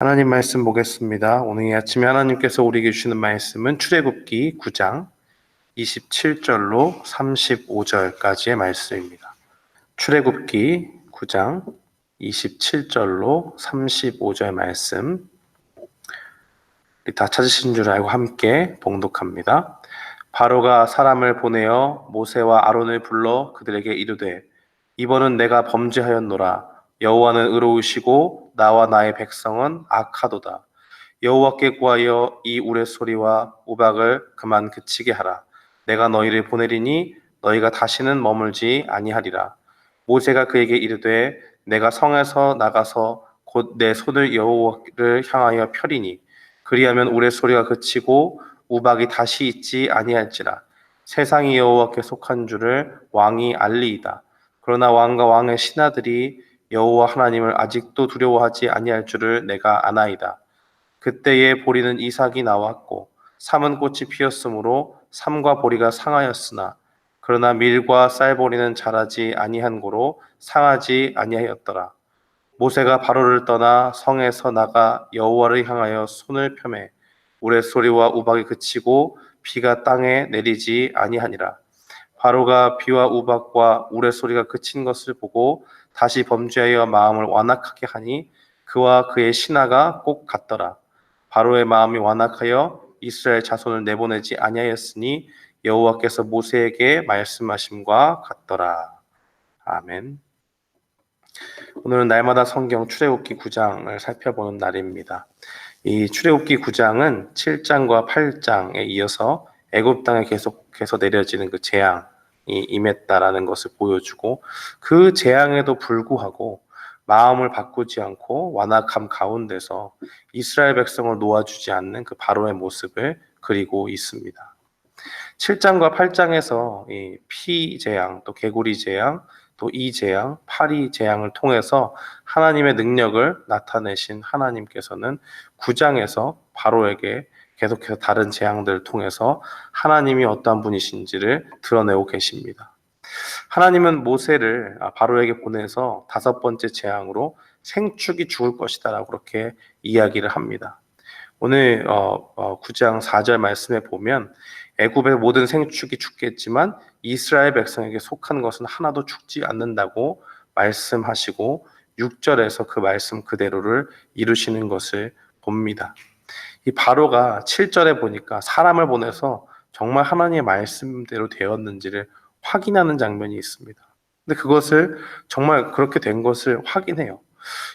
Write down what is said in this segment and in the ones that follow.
하나님 말씀 보겠습니다. 오늘 이 아침에 하나님께서 우리에게 주시는 말씀은 출애굽기 9장 27절로 35절까지의 말씀입니다. 출애굽기 9장 27절로 35절 말씀, 다 찾으신 줄 알고 함께 봉독합니다. 바로가 사람을 보내어 모세와 아론을 불러 그들에게 이르되, 이번은 내가 범죄하였노라. 여호와는 의로우시고 나와 나의 백성은 악하도다. 여호와께 구하여 이 우레소리와 우박을 그만 그치게 하라. 내가 너희를 보내리니 너희가 다시는 머물지 아니하리라. 모세가 그에게 이르되, 내가 성에서 나가서 곧 내 손을 여호와를 향하여 펴리니 그리하면 우레소리가 그치고 우박이 다시 있지 아니할지라. 세상이 여호와께 속한 줄을 왕이 알리이다. 그러나 왕과 왕의 신하들이 여호와 하나님을 아직도 두려워하지 아니할 줄을 내가 아나이다. 그때에 보리는 이삭이 나왔고 삼은 꽃이 피었으므로 삼과 보리가 상하였으나, 그러나 밀과 쌀보리는 자라지 아니한 고로 상하지 아니하였더라. 모세가 바로를 떠나 성에서 나가 여호와를 향하여 손을 펴매 우레소리와 우박이 그치고 비가 땅에 내리지 아니하니라. 바로가 비와 우박과 우레소리가 그친 것을 보고 다시 범죄하여 마음을 완악하게 하니 그와 그의 신하가 꼭 같더라. 바로의 마음이 완악하여 이스라엘 자손을 내보내지 아니하였으니 여호와께서 모세에게 말씀하심과 같더라. 아멘. 오늘은 날마다 성경 출애굽기 9장을 살펴보는 날입니다. 이 출애굽기 9장은 7장과 8장에 이어서 애굽 땅에 계속해서 내려지는 그 재앙이 임했다라는 것을 보여주고, 그 재앙에도 불구하고 마음을 바꾸지 않고 완악함 가운데서 이스라엘 백성을 놓아주지 않는 그 바로의 모습을 그리고 있습니다. 7장과 8장에서 이 피 재앙, 또 개구리 재앙, 또 이 재앙, 파리 재앙을 통해서 하나님의 능력을 나타내신 하나님께서는 9장에서 바로에게 계속해서 다른 재앙들을 통해서 하나님이 어떠한 분이신지를 드러내고 계십니다. 하나님은 모세를 바로에게 보내서 5번째 재앙으로 생축이 죽을 것이다라고 그렇게 이야기를 합니다. 오늘 9장 4절 말씀에 보면 애굽의 모든 생축이 죽겠지만 이스라엘 백성에게 속한 것은 하나도 죽지 않는다고 말씀하시고 6절에서 그 말씀 그대로를 이루시는 것을 봅니다. 이 바로가 7절에 보니까 사람을 보내서 정말 하나님의 말씀대로 되었는지를 확인하는 장면이 있습니다. 근데 그것을 정말 그렇게 된 것을 확인해요.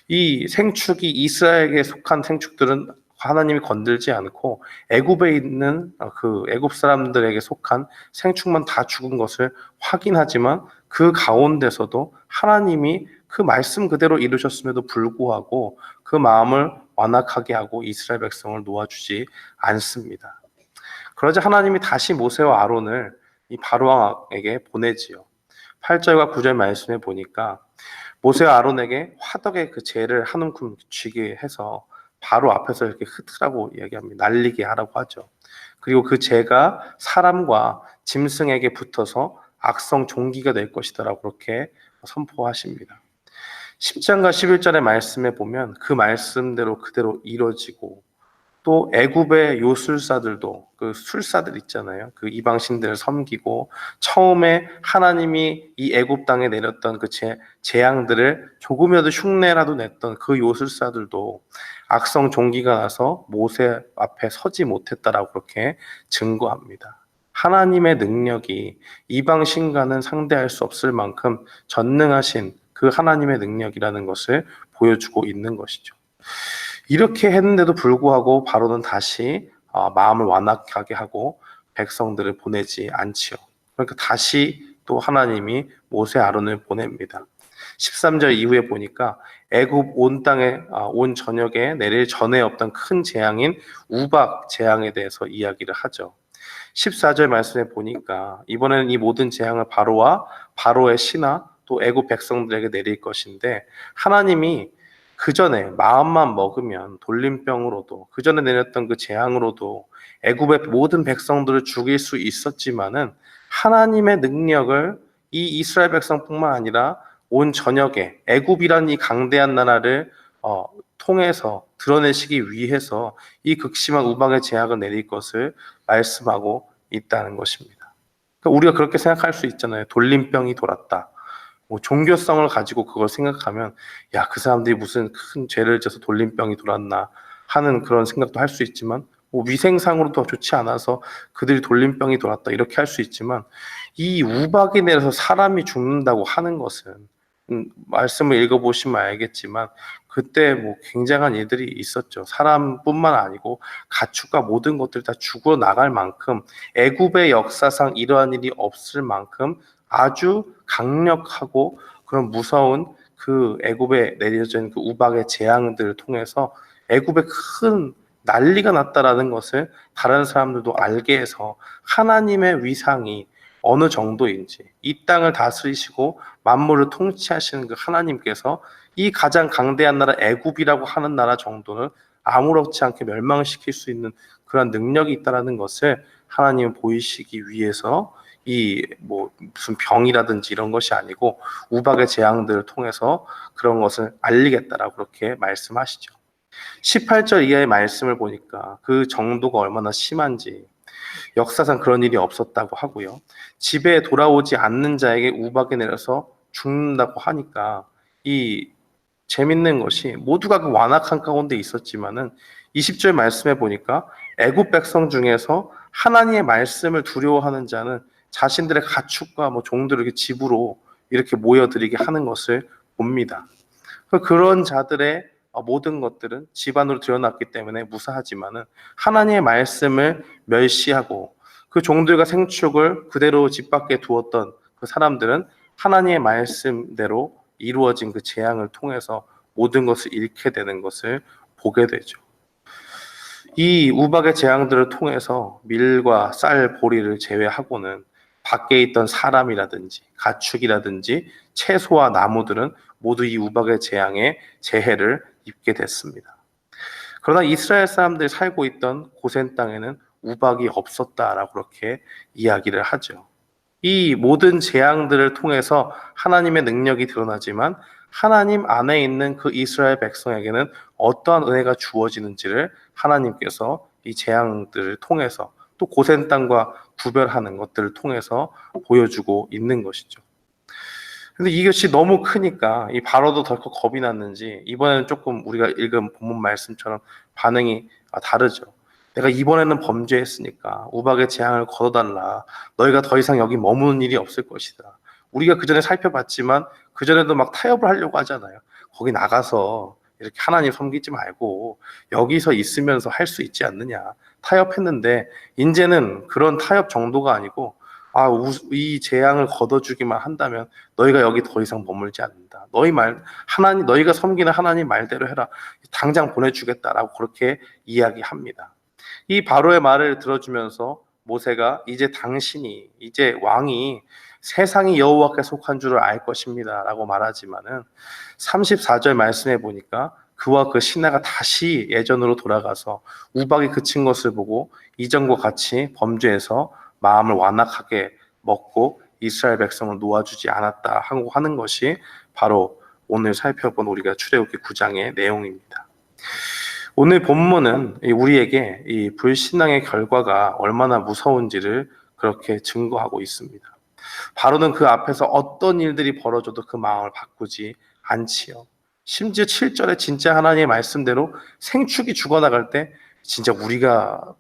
이 생축이 이스라엘에게 속한 생축들은 하나님이 건들지 않고 애굽에 있는 그 애굽 사람들에게 속한 생축만 다 죽은 것을 확인하지만, 그 가운데서도 하나님이 그 말씀 그대로 이루셨음에도 불구하고 그 마음을 완악하게 하고 이스라엘 백성을 놓아주지 않습니다. 그러자 하나님이 다시 모세와 아론을 이 바로왕에게 보내지요. 8절과 9절 말씀에 보니까 모세와 아론에게 화덕의 그 재를 한 움큼 쥐게 해서 바로 앞에서 이렇게 흩으라고 이야기합니다. 날리게 하라고 하죠. 그리고 그 재가 사람과 짐승에게 붙어서 악성 종기가 될 것이다라고 그렇게 선포하십니다. 10장과 11절의 말씀에 보면 그 말씀대로 그대로 이루어지고, 또 애굽의 요술사들도, 그 술사들 있잖아요. 그 이방신들을 섬기고 처음에 하나님이 이 애굽 땅에 내렸던 그 재앙들을 조금이라도 흉내라도 냈던 그 요술사들도 악성 종기가 나서 모세 앞에 서지 못했다라고 그렇게 증거합니다. 하나님의 능력이 이방신과는 상대할 수 없을 만큼 전능하신 그 하나님의 능력이라는 것을 보여주고 있는 것이죠. 이렇게 했는데도 불구하고 바로는 다시 마음을 완악하게 하고 백성들을 보내지 않지요. 그러니까 다시 또 하나님이 모세 아론을 보냅니다. 13절 이후에 보니까 애굽 온 땅에 온 전역에 내릴 전에 없던 큰 재앙인 우박 재앙에 대해서 이야기를 하죠. 14절 말씀에 보니까 이번에는 이 모든 재앙을 바로와 바로의 신하 또 애굽 백성들에게 내릴 것인데, 하나님이 그 전에 마음만 먹으면 돌림병으로도, 그 전에 내렸던 그 재앙으로도 애굽의 모든 백성들을 죽일 수 있었지만은 하나님의 능력을 이 이스라엘 백성뿐만 아니라 온 전역에 애굽이란 이 강대한 나라를 통해서 드러내시기 위해서 이 극심한 우박의 재앙을 내릴 것을 말씀하고 있다는 것입니다. 그러니까 우리가 그렇게 생각할 수 있잖아요. 돌림병이 돌았다. 뭐 종교성을 가지고 그걸 생각하면 야, 그 사람들이 무슨 큰 죄를 져서 돌림병이 돌았나 하는 그런 생각도 할 수 있지만, 뭐 위생상으로도 좋지 않아서 그들이 돌림병이 돌았다 이렇게 할 수 있지만, 이 우박이 내려서 사람이 죽는다고 하는 것은 말씀을 읽어보시면 알겠지만 그때 뭐 굉장한 일들이 있었죠. 사람뿐만 아니고 가축과 모든 것들이 다 죽어 나갈 만큼, 애굽의 역사상 이러한 일이 없을 만큼 아주 강력하고 그런 무서운 그 애굽에 내려진 그 우박의 재앙들을 통해서 애굽에 큰 난리가 났다라는 것을 다른 사람들도 알게 해서 하나님의 위상이 어느 정도인지, 이 땅을 다스리시고 만물을 통치하시는 그 하나님께서 이 가장 강대한 나라 애굽이라고 하는 나라 정도는 아무렇지 않게 멸망시킬 수 있는 그런 능력이 있다라는 것을 하나님은 보이시기 위해서 이 뭐 무슨 병이라든지 이런 것이 아니고 우박의 재앙들을 통해서 그런 것을 알리겠다라고 그렇게 말씀하시죠. 18절 이하의 말씀을 보니까 그 정도가 얼마나 심한지, 역사상 그런 일이 없었다고 하고요. 집에 돌아오지 않는 자에게 우박이 내려서 죽는다고 하니까, 이 재밌는 것이 모두가 그 완악한 가운데 있었지만은 20절 말씀에 보니까 애굽 백성 중에서 하나님의 말씀을 두려워하는 자는 자신들의 가축과 뭐 종들을 이렇게 집으로 이렇게 모여들이게 하는 것을 봅니다. 그런 자들의 모든 것들은 집안으로 드러났기 때문에 무사하지만은 하나님의 말씀을 멸시하고 그 종들과 생축을 그대로 집 밖에 두었던 그 사람들은 하나님의 말씀대로 이루어진 그 재앙을 통해서 모든 것을 잃게 되는 것을 보게 되죠. 이 우박의 재앙들을 통해서 밀과 쌀, 보리를 제외하고는 밖에 있던 사람이라든지 가축이라든지 채소와 나무들은 모두 이 우박의 재앙에 재해를 입게 됐습니다. 그러나 이스라엘 사람들이 살고 있던 고센 땅에는 우박이 없었다라고 그렇게 이야기를 하죠. 이 모든 재앙들을 통해서 하나님의 능력이 드러나지만 하나님 안에 있는 그 이스라엘 백성에게는 어떠한 은혜가 주어지는지를 하나님께서 이 재앙들을 통해서, 또 고센 땅과 구별하는 것들을 통해서 보여주고 있는 것이죠. 근데 이것이 너무 크니까 이 바로도 덜컥 겁이 났는지 이번에는 조금 우리가 읽은 본문 말씀처럼 반응이 다르죠. 내가 이번에는 범죄했으니까 우박의 재앙을 걷어달라. 너희가 더 이상 여기 머무는 일이 없을 것이다. 우리가 그 전에 살펴봤지만 그 전에도 막 타협을 하려고 하잖아요. 거기 나가서 이렇게 하나님 섬기지 말고 여기서 있으면서 할 수 있지 않느냐. 타협했는데 이제는 그런 타협 정도가 아니고, 이 재앙을 걷어주기만 한다면 너희가 여기 더 이상 머물지 않는다. 너희가 섬기는 하나님 말대로 해라. 당장 보내주겠다라고 그렇게 이야기합니다. 이 바로의 말을 들어주면서 모세가 이제 왕이 세상이 여호와께 속한 줄을 알 것입니다 라고 말하지만은 34절 말씀해 보니까 그와 그 신하가 다시 예전으로 돌아가서 우박이 그친 것을 보고 이전과 같이 범죄해서 마음을 완악하게 먹고 이스라엘 백성을 놓아주지 않았다 하고 하는 것이 바로 오늘 살펴본 우리가 출애굽기 9장의 내용입니다. 오늘 본문은 우리에게 이 불신앙의 결과가 얼마나 무서운지를 그렇게 증거하고 있습니다. 바로는 그 앞에서 어떤 일들이 벌어져도 그 마음을 바꾸지 않지요. 심지어 7절에 진짜 하나님의 말씀대로 생축이 죽어나갈 때 진짜 우리가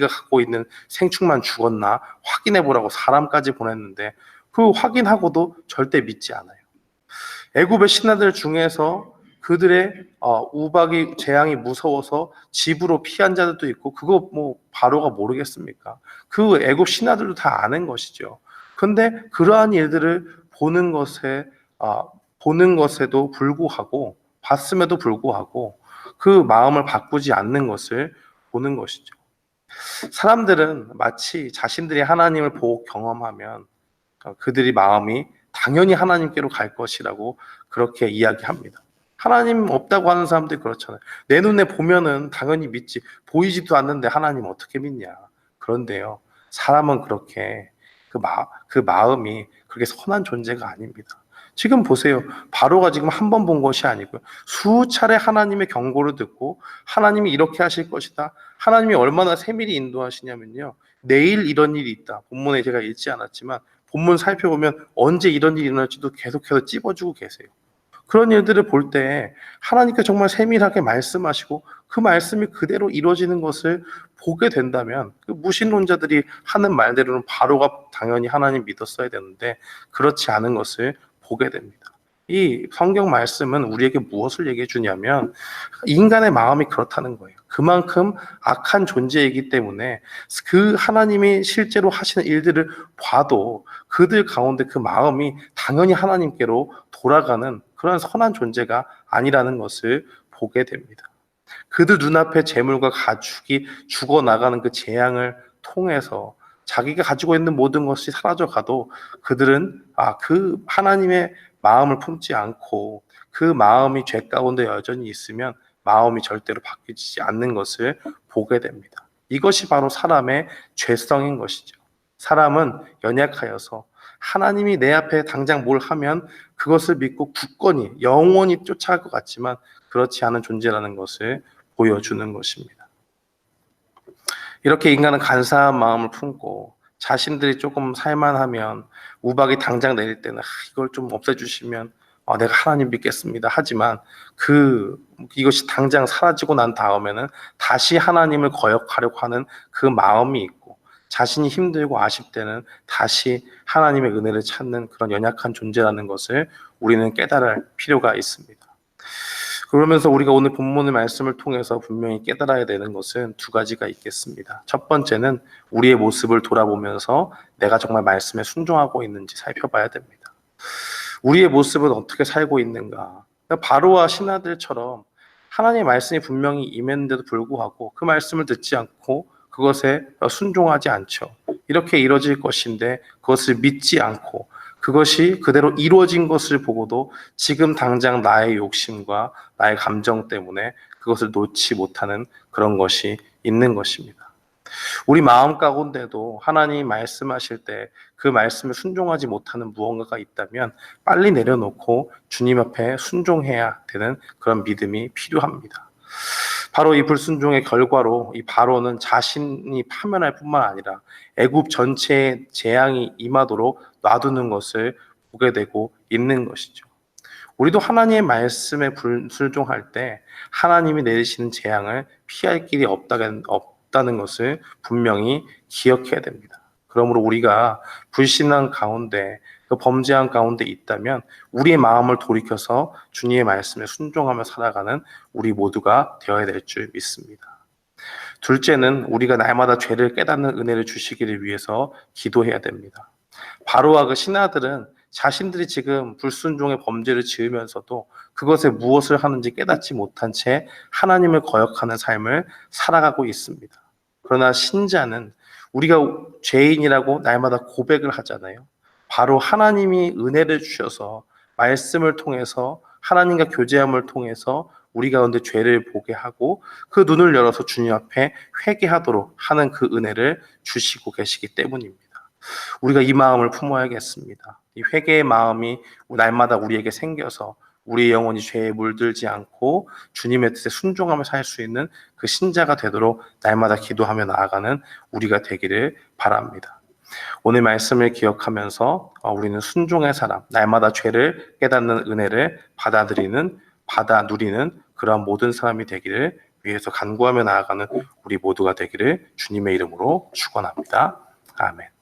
갖고 있는 생축만 죽었나 확인해 보라고 사람까지 보냈는데 그 확인하고도 절대 믿지 않아요. 애굽의 신하들 중에서 그들의 우박이 재앙이 무서워서 집으로 피한 자들도 있고, 그거 뭐 바로가 모르겠습니까? 그 애굽 신하들도 다 아는 것이죠. 근데 그러한 일들을 보는 것에도 불구하고, 봤음에도 불구하고 그 마음을 바꾸지 않는 것을 보는 것이죠. 사람들은 마치 자신들이 하나님을 보고 경험하면 그들이 마음이 당연히 하나님께로 갈 것이라고 그렇게 이야기합니다. 하나님 없다고 하는 사람들이 그렇잖아요. 내 눈에 보면은 당연히 믿지. 보이지도 않는데 하나님 어떻게 믿냐. 그런데요, 사람은 그렇게 그 마음이 그렇게 선한 존재가 아닙니다. 지금 보세요. 바로가 지금 한 번 본 것이 아니고요. 수차례 하나님의 경고를 듣고 하나님이 이렇게 하실 것이다. 하나님이 얼마나 세밀히 인도하시냐면요. 내일 이런 일이 있다. 본문에 제가 읽지 않았지만 본문 살펴보면 언제 이런 일이 일어날지도 계속해서 찝어주고 계세요. 그런 일들을 볼 때 하나님께 정말 세밀하게 말씀하시고 그 말씀이 그대로 이루어지는 것을 보게 된다면 그 무신론자들이 하는 말대로는 바로가 당연히 하나님 믿었어야 되는데 그렇지 않은 것을 보게 됩니다. 이 성경 말씀은 우리에게 무엇을 얘기해 주냐면 인간의 마음이 그렇다는 거예요. 그만큼 악한 존재이기 때문에 그 하나님이 실제로 하시는 일들을 봐도 그들 가운데 그 마음이 당연히 하나님께로 돌아가는 그런 선한 존재가 아니라는 것을 보게 됩니다. 그들 눈앞에 재물과 가축이 죽어나가는 그 재앙을 통해서 자기가 가지고 있는 모든 것이 사라져가도 그들은 그 하나님의 마음을 품지 않고 그 마음이 죄 가운데 여전히 있으면 마음이 절대로 바뀌지 않는 것을 보게 됩니다. 이것이 바로 사람의 죄성인 것이죠. 사람은 연약하여서 하나님이 내 앞에 당장 뭘 하면 그것을 믿고 굳건히 영원히 쫓아갈 것 같지만 그렇지 않은 존재라는 것을 보여주는 것입니다. 이렇게 인간은 간사한 마음을 품고 자신들이 조금 살만하면 우박이 당장 내릴 때는 이걸 좀 없애주시면 내가 하나님 믿겠습니다. 하지만 이것이 당장 사라지고 난 다음에는 다시 하나님을 거역하려고 하는 그 마음이 있고 자신이 힘들고 아쉽 때는 다시 하나님의 은혜를 찾는 그런 연약한 존재라는 것을 우리는 깨달을 필요가 있습니다. 그러면서 우리가 오늘 본문의 말씀을 통해서 분명히 깨달아야 되는 것은 두 가지가 있겠습니다. 첫 번째는 우리의 모습을 돌아보면서 내가 정말 말씀에 순종하고 있는지 살펴봐야 됩니다. 우리의 모습은 어떻게 살고 있는가? 바로와 신하들처럼 하나님의 말씀이 분명히 임했는데도 불구하고 그 말씀을 듣지 않고 그것에 순종하지 않죠. 이렇게 이루어질 것인데 그것을 믿지 않고 그것이 그대로 이루어진 것을 보고도 지금 당장 나의 욕심과 나의 감정 때문에 그것을 놓지 못하는 그런 것이 있는 것입니다. 우리 마음 가운데도 하나님이 말씀하실 때 그 말씀을 순종하지 못하는 무언가가 있다면 빨리 내려놓고 주님 앞에 순종해야 되는 그런 믿음이 필요합니다. 바로 이 불순종의 결과로 이 바로는 자신이 파면할 뿐만 아니라 애굽 전체에 재앙이 임하도록 놔두는 것을 보게 되고 있는 것이죠. 우리도 하나님의 말씀에 불순종할 때 하나님이 내리시는 재앙을 피할 길이 없다는 것을 분명히 기억해야 됩니다. 그러므로 우리가 불신앙 가운데 그 범죄한 가운데 있다면 우리의 마음을 돌이켜서 주님의 말씀에 순종하며 살아가는 우리 모두가 되어야 될 줄 믿습니다. 둘째는 우리가 날마다 죄를 깨닫는 은혜를 주시기를 위해서 기도해야 됩니다. 바로와 그 신하들은 자신들이 지금 불순종의 범죄를 지으면서도 그것에 무엇을 하는지 깨닫지 못한 채 하나님을 거역하는 삶을 살아가고 있습니다. 그러나 신자는 우리가 죄인이라고 날마다 고백을 하잖아요. 바로 하나님이 은혜를 주셔서 말씀을 통해서 하나님과 교제함을 통해서 우리 가운데 죄를 보게 하고 그 눈을 열어서 주님 앞에 회개하도록 하는 그 은혜를 주시고 계시기 때문입니다. 우리가 이 마음을 품어야겠습니다. 이 회개의 마음이 날마다 우리에게 생겨서 우리의 영혼이 죄에 물들지 않고 주님의 뜻에 순종하며 살 수 있는 그 신자가 되도록 날마다 기도하며 나아가는 우리가 되기를 바랍니다. 오늘 말씀을 기억하면서 우리는 순종의 사람, 날마다 죄를 깨닫는 은혜를 받아 누리는 그러한 모든 사람이 되기를 위해서 간구하며 나아가는 우리 모두가 되기를 주님의 이름으로 축원합니다. 아멘.